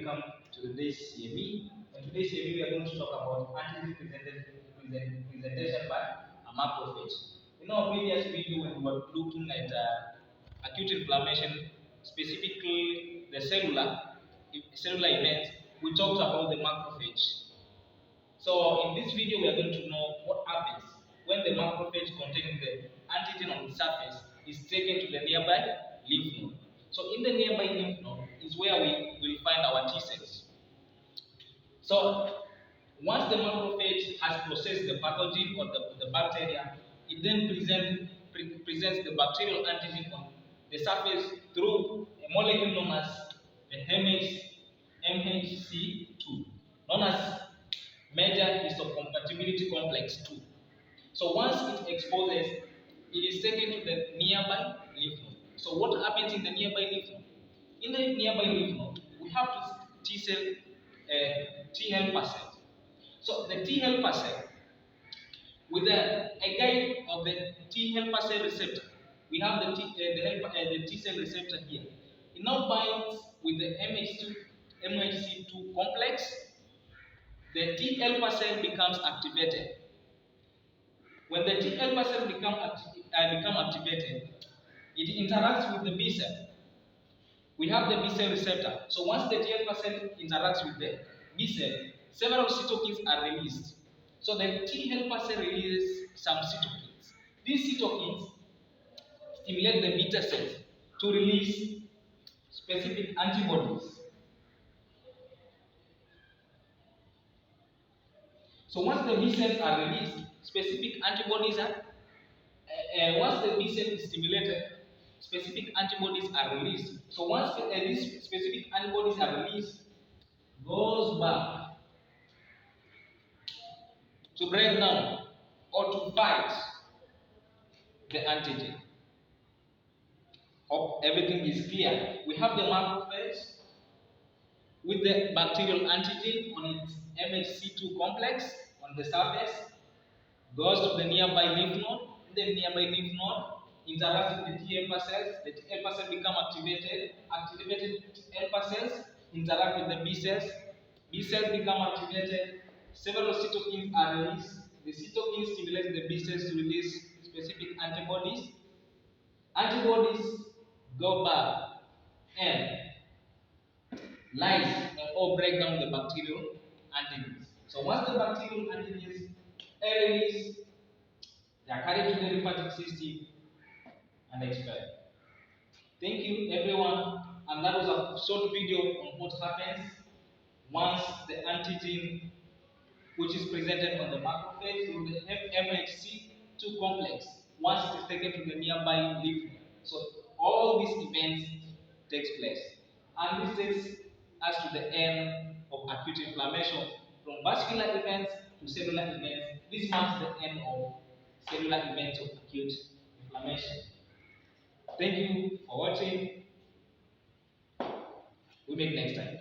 we come to today's CME. In today's CME, we are going to talk about antigen presentation by a macrophage. In our previous video, when we were looking at acute inflammation, specifically the cellular events, we talked about the macrophage. So in this video, we are going to know what happens when the macrophage containing the antigen on the surface is taken to the nearby lymph node. So in the nearby lymph node is where we will find our T cells. So once the macrophage has processed the pathogen or the bacteria, it then presents the bacterial antigen on the surface through a molecule known as the MHC2, known as major histocompatibility complex 2. So once it exposes, it is taken to the nearby lymph node. So what happens in the nearby lymph node? In the nearby lymph node, we have T helper cell. So the T helper cell, with a guide of the T helper cell receptor, we have the T cell receptor here. It now binds with the MHC2 complex. The T helper cell becomes activated. When the T helper cell become activated, it interacts with the B cell. We have the B cell receptor. So once the T helper cell interacts with the B cell, several cytokines are released. So the T helper cell releases some cytokines. These cytokines stimulate the beta cells to release specific antibodies. So once the B cells are released, specific antibodies are, once the B cell is stimulated, specific antibodies are released. So once these specific antibodies are released, goes back to break down or to fight the antigen. Hope everything is clear. We have the macrophage with the bacterial antigen on its MHC2 complex on the surface, goes to the nearby lymph node. In the nearby lymph node, interacts with the T helper cells. The T helper cells become activated. Activated T helper cells interact with the B cells. B cells become activated. Several cytokines are released. The cytokines stimulate the B cells to release specific antibodies. Antibodies go back and lyse or break down the bacterial antigens. So once the bacterial antigens are released, they are carried to the lymphatic system and expelled. Thank you everyone, and that was a short video on what happens once the antigen, which is presented on the macrophage through the MHC2 complex, once it is taken to the nearby lymph node. So all these events takes place, and this takes us to the end of acute inflammation, from vascular events to cellular events. This marks the end of cellular events of acute inflammation. Thank you for watching. We meet next time.